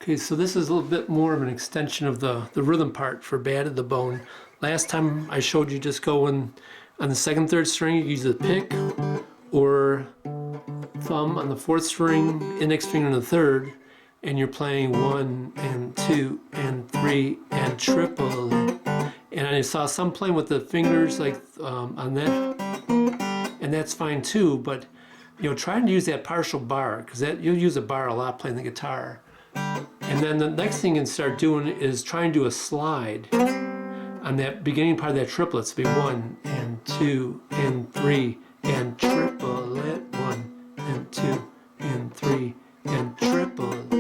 Okay, so this is a little bit more of an extension of the rhythm part for Bad of the Bone. Last time I showed you just going on the second, third string, you use the pick or thumb on the fourth string, index finger on the third, and you're playing 1 and 2 and 3 and triple. And I saw some playing with the fingers like on that, and that's fine too, but you know, try and use that partial bar, because that you'll use a bar a lot playing the guitar. And then the next thing you can start doing is try and do a slide on that beginning part of that triplet. So be 1 and 2 and 3 and triplet, 1 and 2 and 3 and triplet.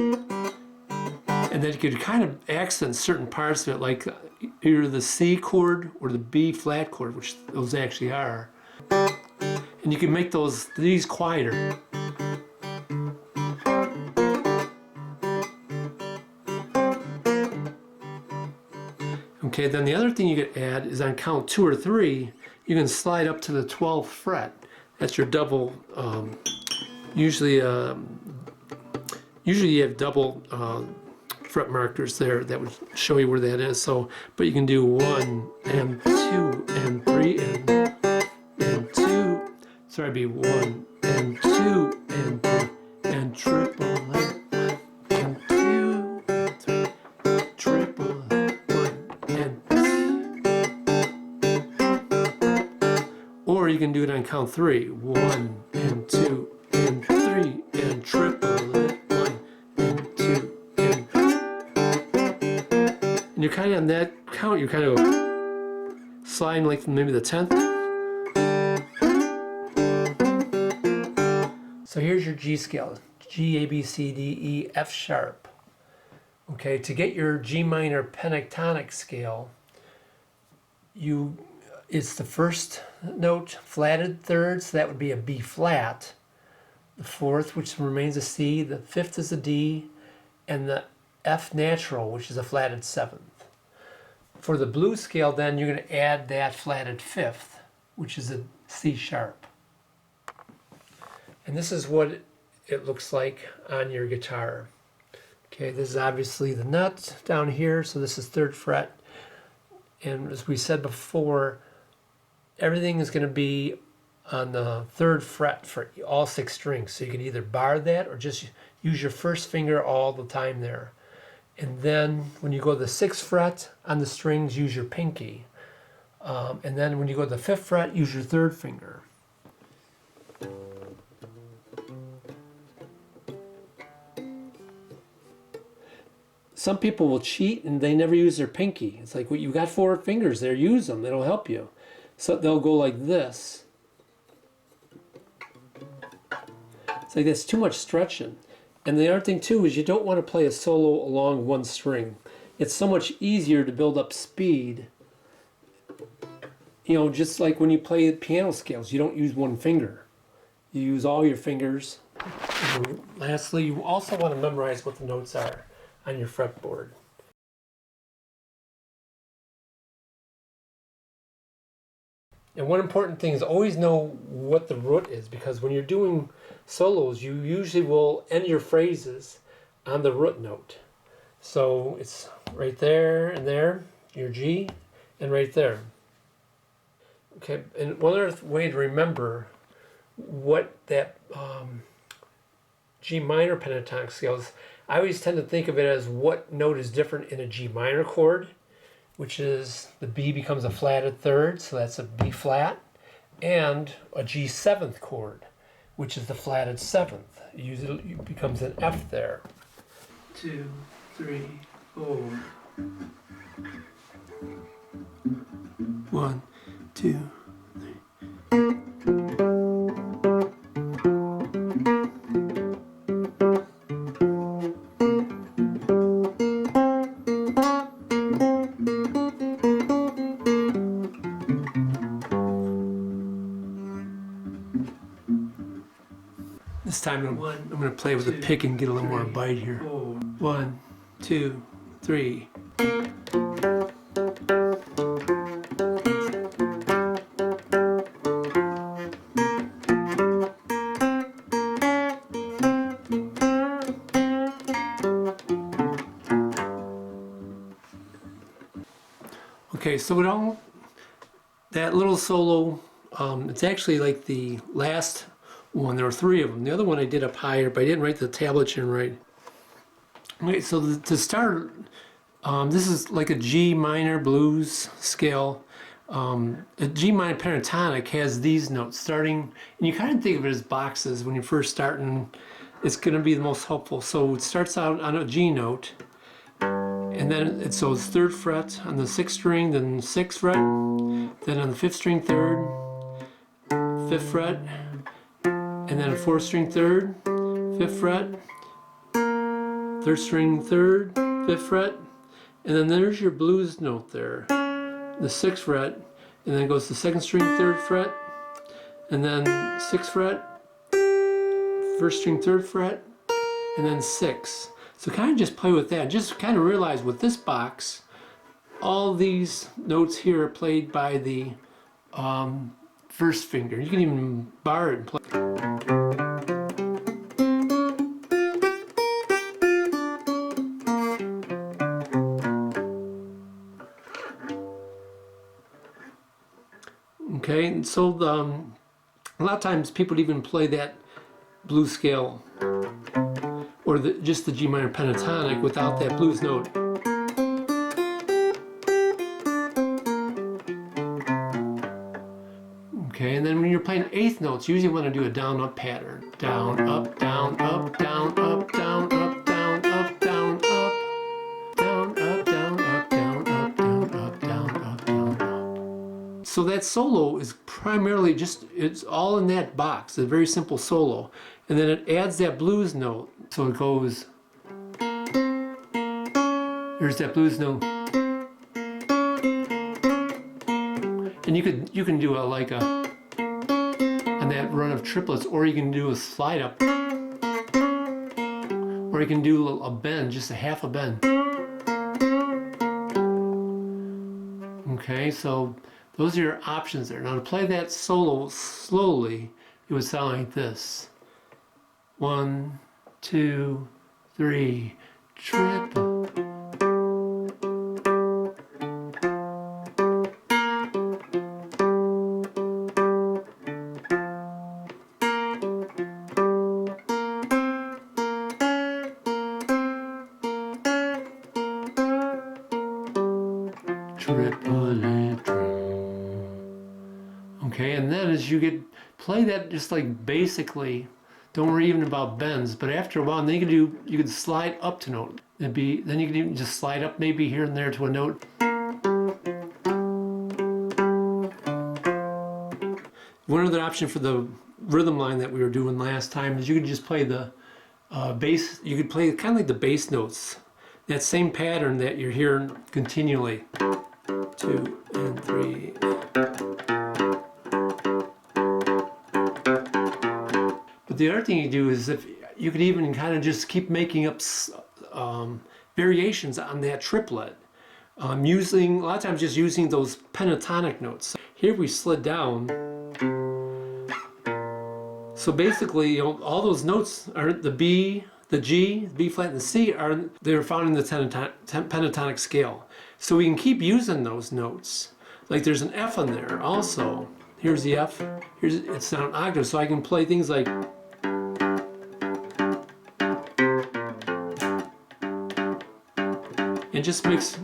And then you could kind of accent certain parts of it, like either the C chord or the B flat chord, which those actually are. And you can make these quieter. Okay, then the other thing you could add is on count 2 or 3, you can slide up to the 12th fret. That's your double. Usually you have double fret markers there that would show you where that is. So, but you can do 1 and 2 and 3 and 2. Sorry, it'd be 1 and 2 and 3 and triple and 2 and 3 triple 1 and 2. Or you can do it on count 3. 1 and 2 and 3 and triple 1 and 2 and. And you're kind of on that count. You're kind of sliding like from maybe the 10th. So here's your G scale, G, A, B, C, D, E, F sharp. Okay, to get your G minor pentatonic scale, it's the first note flatted third, so that would be a B flat. The fourth, which remains a C, the fifth is a D, and the F natural, which is a flatted seventh. For the blues scale, then you're going to add that flatted fifth, which is a C sharp. And this is what it looks like on your guitar. Okay, this is obviously the nut down here, so this is 3rd fret. And as we said before, everything is going to be on the 3rd fret for all 6 strings. So you can either bar that or just use your first finger all the time there. And then when you go to the 6th fret on the strings, use your pinky. And then when you go to the 5th fret, use your 3rd finger. Some people will cheat and they never use their pinky. It's like, well, you got 4 fingers there, use them, it'll help you. So they'll go like this. It's like that's too much stretching. And the other thing too is you don't want to play a solo along one string. It's so much easier to build up speed. You know, just like when you play piano scales, you don't use one finger. You use all your fingers. And lastly, you also want to memorize what the notes are on your fretboard. And one important thing is always know what the root is, because when you're doing solos, you usually will end your phrases on the root note. So it's right there, your G, and right there. Okay, and one other way to remember what that G minor pentatonic scale is, I always tend to think of it as what note is different in a G minor chord, which is the B becomes a flatted third, so that's a B flat, and a G 7th chord, which is the flatted 7th. It becomes an F there. 2, 3, 4. 1, 2, 3. This time I'm going to play with the pick and get a little more bite here. 1, 2, 3. Okay, so it all, that little solo, it's actually like the last one. There were 3 of them. The other one I did up higher, but I didn't write the tablature right. Okay, so to start, this is like a G minor blues scale. A G minor pentatonic has these notes starting, and you kind of think of it as boxes when you're first starting. It's going to be the most helpful. So it starts out on a G note, and then it's 3rd fret on the 6th string, then 6th fret, then on the 5th string 3rd, 5th fret, and then a 4th string 3rd, 5th fret, 3rd string 3rd, 5th fret, and then there's your blues note there, the 6th fret, and then it goes to 2nd string 3rd fret, and then 6th fret, 1st string 3rd fret, and then 6. So kind of just play with that. Just kind of realize with this box, all these notes here are played by the 1st finger. You can even bar it and play. Okay, and so a lot of times people even play that blues scale or just the G minor pentatonic without that blues note. Okay, and then when you're playing 8th notes, you usually want to do a down-up pattern. Down, up, down, up, down, up, down, up, down, up, down, up, down, up, down, up, down, up, down, up, down, up, down, up. So that solo is primarily just, it's all in that box, a very simple solo. And then it adds that blues note. So it goes, there's that blues note. And you can do on that run of triplets, or you can do a slide up, or you can do a bend, just a half a bend. Okay, so those are your options there. Now to play that solo slowly, it would sound like this. 1, 2, 3, triple. Okay, and then as you play that just like basically, don't worry even about bends, but after a while, then you can slide up to note. Then you can even just slide up maybe here and there to a note. One other option for the rhythm line that we were doing last time is you could just play the bass. You could play kind of like the bass notes. That same pattern that you're hearing continually. 2 and 3. But the other thing you do is if you could even kind of just keep making up variations on that triplet. Using a lot of times just using those pentatonic notes. Here we slid down. So basically, all those notes are the B, the G, the B flat, and the C they're found in the pentatonic scale. So we can keep using those notes. Like there's an F on there also. Here's the F. It's not an octave, so I can play things like. It just makes.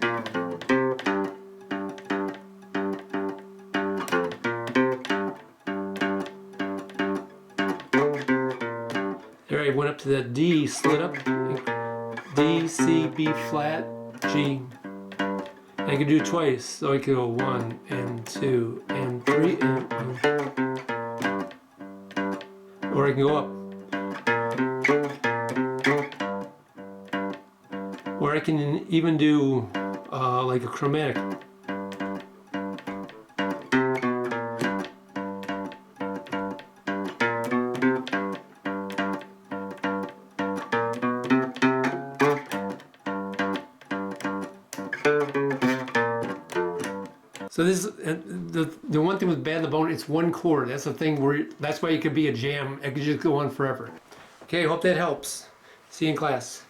There I went up to that D, slid up, D, C, B flat, G. And I could do it twice, so I could go 1 and 2 and 3 and 1. Or I can go up. Or I can even do like a chromatic. So this the one thing with Bad the Bone, it's one chord. That's the thing that's why it could be a jam. It could just go on forever. Okay, hope that helps. See you in class.